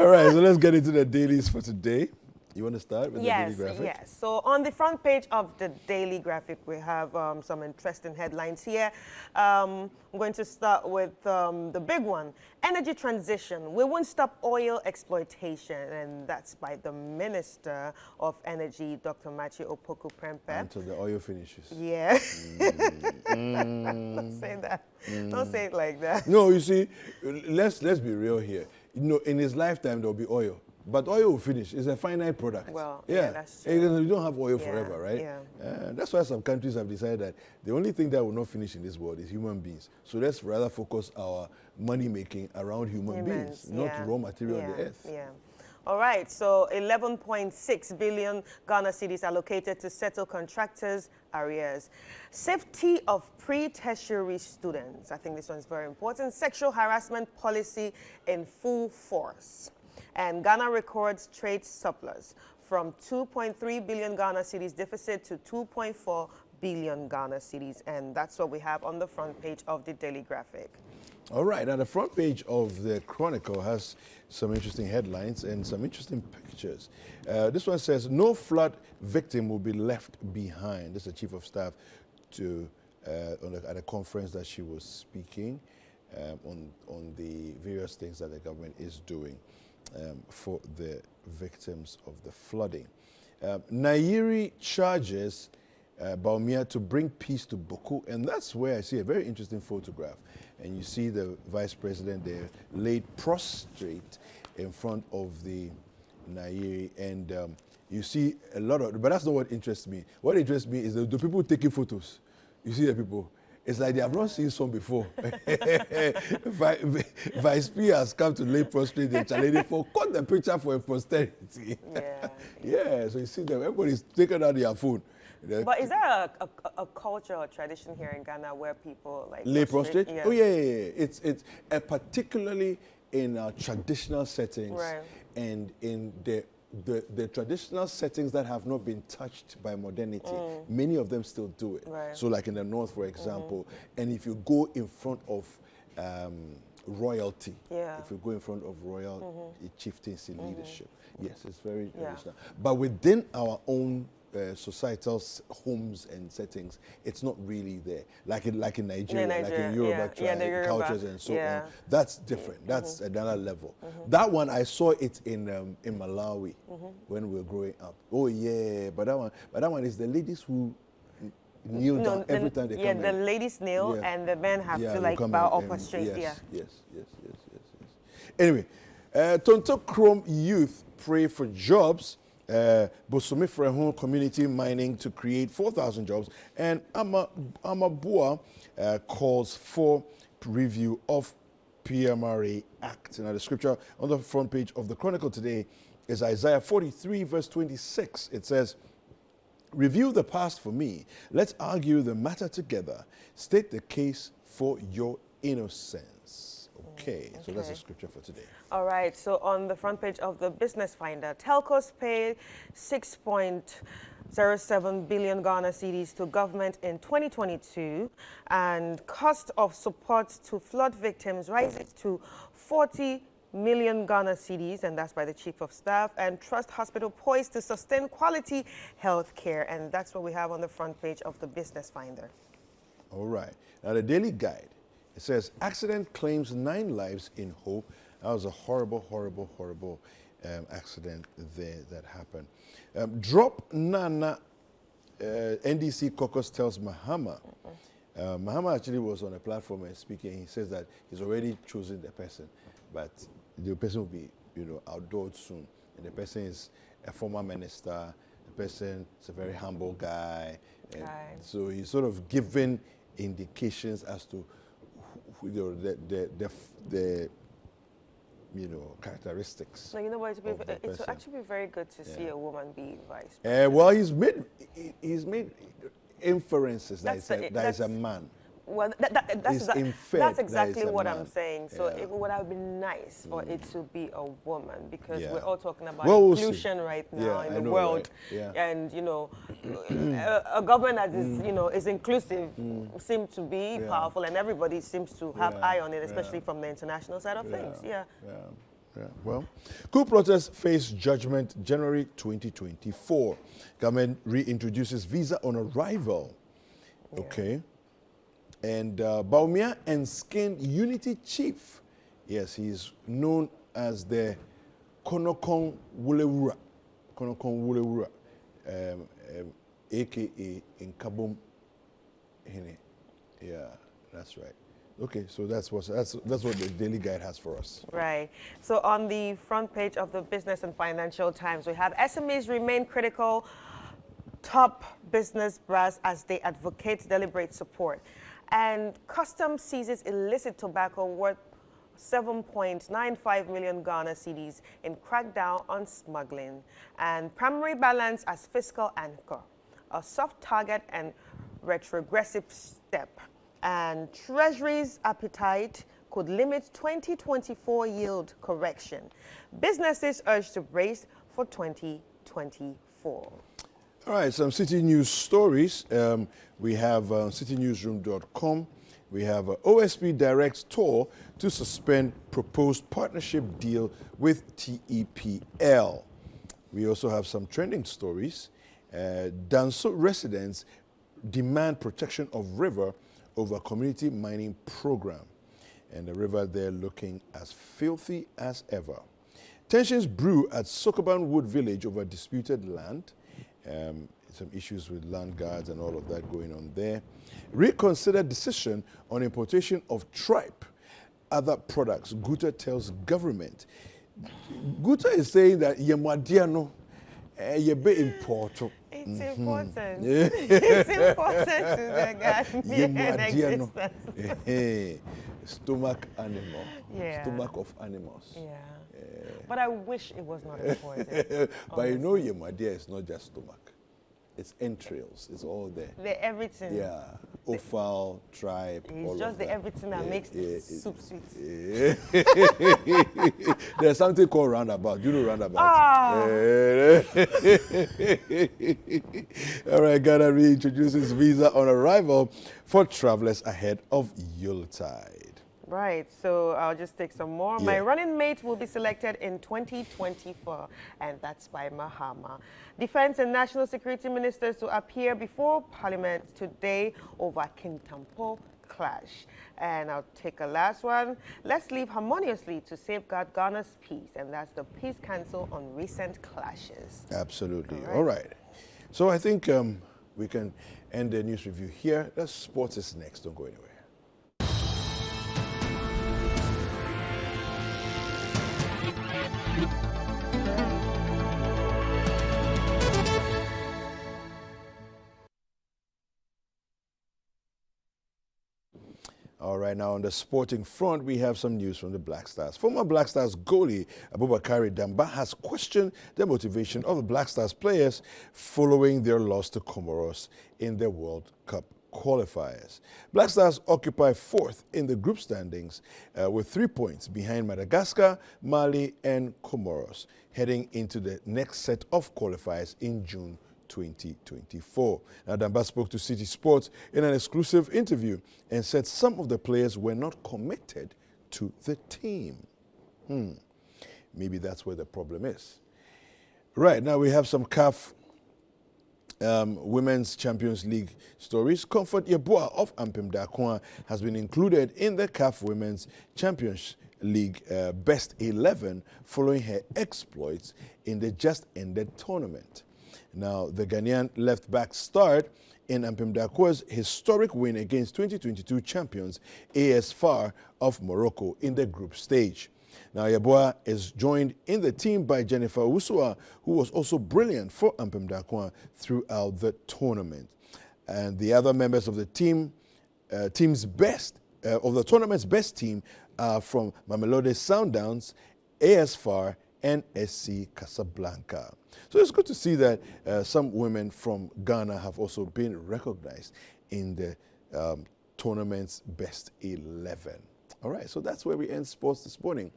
All right, so let's get into the dailies for today. You want to start with the daily graphic? Yes. So on the front page of the daily graphic, we have some interesting headlines here. I'm going to start with the big one. Energy transition. We won't stop oil exploitation. And that's by the Minister of Energy, Dr. Matthew Opoku Prempeh. Until the oil finishes. Yeah. Don't say that. Don't say it like that. No, you see, let's be real here. You know, in his lifetime, there'll be oil. But oil will finish. It's a finite product. Well, yeah, that's true. You don't have oil forever, right? Yeah. That's why some countries have decided that the only thing that will not finish in this world is human beings. So let's rather focus our money making around human beings, not raw material on the earth. Yeah. All right, so 11.6 billion Ghana cedis allocated to settle contractors' arrears. Safety of pre-tertiary students. I think this one's very important. Sexual harassment policy in full force. And Ghana records trade surplus from 2.3 billion Ghana cedis deficit to 2.4 billion Ghana cedis. And that's what we have on the front page of the daily graphic. All right, now the front page of the Chronicle has some interesting headlines and some interesting pictures. This one says, no flood victim will be left behind. This is the Chief of Staff at a conference that she was speaking on the various things that the government is doing for the victims of the flooding. Nairi charges Baumia to bring peace to Boko, and that's where I see a very interesting photograph. And you see the Vice President there laid prostrate in front of the Nairi, and you see a lot of, but that's not what interests me. What interests me is the people taking photos. You see the people. It's like they have not seen some before. Vice P has come to lay prostrate and challenge for cut the picture for a posterity. Yeah, so you see them, everybody's taking out their phone. But is there a culture or tradition here in Ghana where people like lay prostrate? Yeah. Oh yeah. It's particularly in traditional settings, right, and in the traditional settings that have not been touched by modernity. Many of them still do it. Right. So like in the north, for example, and if you go in front of royalty, if you go in front of royal chieftains in leadership, yes, it's very traditional. But within our own societal homes and settings, it's not really there. Like in Nigeria, like in Yoruba cultures and so on. That's different. That's another level. That one, I saw it in Malawi when we were growing up. Oh yeah, but that one is the ladies who kneel down every time they come in. Yeah, the ladies kneel and the men have to like bow up or straight. Yes. Anyway, Tonto Chrome youth pray for jobs. Bosome Frehun community mining to create 4,000 jobs, and Amabua calls for review of PMRA Act. Now the scripture on the front page of the Chronicle today is Isaiah 43 verse 26. It says, review the past for me. Let's argue the matter together. State the case for your innocence. Okay, so that's the scripture for today. All right, so on the front page of the Business Finder, telcos paid 6.07 billion Ghana cedis to government in 2022, and cost of support to flood victims rises to 40 million Ghana cedis, and that's by the Chief of Staff, and Trust Hospital poised to sustain quality health care, and that's what we have on the front page of the Business Finder. All right, now the Daily Guide. It says, accident claims 9 lives in Hope. That was a horrible accident there that happened. Drop Nana, NDC caucus tells Mahama. Mahama actually was on a platform and speaking. He says that he's already chosen the person, but the person will be, outlawed soon. And the person is a former minister. The person is a very humble guy. So he's sort of given indications as to the characteristics. No, what? It would actually be very good to see a woman be vice president. Well, he's made inferences that is a man. Well, that's exactly what I'm saying. So it would have been nice for it to be a woman, because we're all talking about inclusion right now in the world. Right? And a government that is is inclusive seems to be powerful, and everybody seems to have eye on it, especially from the international side of things. Yeah, well, coup protests face judgment January 2024. Government reintroduces visa on arrival. Yeah. Okay. And Baumia and Skin Unity Chief. Yes, he's known as the Konokon Wulewura. Konokon Wulewura. AKA Nkabom Hene. Yeah, that's right. Okay, so that's what the Daily Guide has for us. Right. So on the front page of the Business and Financial Times, we have SMEs remain critical, top business brass as they advocate deliberate support. And Customs seizes illicit tobacco worth 7.95 million Ghana cedis in crackdown on smuggling. And primary balance as fiscal anchor, a soft target and retrogressive step. And Treasury's appetite could limit 2024 yield correction. Businesses urged to brace for 2024. All right, some Citi News stories. We have citinewsroom.com. We have OSP directs TOR to suspend proposed partnership deal with TEPL. We also have some trending stories. Danso residents demand protection of river over community mining program. And the river there looking as filthy as ever. Tensions brew at Sokoban Wood Village over disputed land. Some issues with land guards and all of that going on there. Reconsider decision on importation of tripe, other products. Guta tells government. Guta is saying that Yemwadiano, yebe important. It's important. It's important to the Ghanaian existence. Stomach animal. Yeah. Stomach of animals. Yeah. But I wish it was not important. But you know, Yemadia is not just stomach. It's entrails. It's all there. The everything. Yeah. Offal, tripe, all It's just of the that. everything that makes the soup sweet. Yeah. There's something called roundabout. You know roundabout. Ah. All right, Ghana reintroduces visa on arrival for travelers ahead of Yuletide. Right, so I'll just take some more. Yeah. My running mate will be selected in 2024, and that's by Mahama. Defense and National Security Ministers to appear before Parliament today over Kintampo clash. And I'll take a last one. Let's live harmoniously to safeguard Ghana's peace, and that's the Peace Council on recent clashes. Absolutely. All right. So I think we can end the news review here. The sports is next. Don't go anywhere. All right, now on the sporting front, we have some news from the Black Stars. Former Black Stars goalie Abubakar Damba has questioned the motivation of the Black Stars players following their loss to Comoros in the World Cup qualifiers. Black Stars occupy fourth in the group standings with 3 points behind Madagascar, Mali, and Comoros, heading into the next set of qualifiers in June 2024. Now, Damba spoke to Citi Sports in an exclusive interview and said some of the players were not committed to the team. Maybe that's where the problem is. Right, now we have some CAF Women's Champions League stories. Comfort Yeboah of Ampem Dakwa has been included in the CAF Women's Champions League Best 11 following her exploits in the just-ended tournament. Now, the Ghanaian left-back starred in Ampem Dakwa's historic win against 2022 champions AS FAR of Morocco in the group stage. Now, Yeboah is joined in the team by Jennifer Usua, who was also brilliant for Ampem Dakwa throughout the tournament. And the other members of the the tournament's best team are from Mamelodi Sundowns, AS FAR, and SC Casablanca. So it's good to see that some women from Ghana have also been recognized in the tournament's best 11. All right, so that's where we end sports this morning.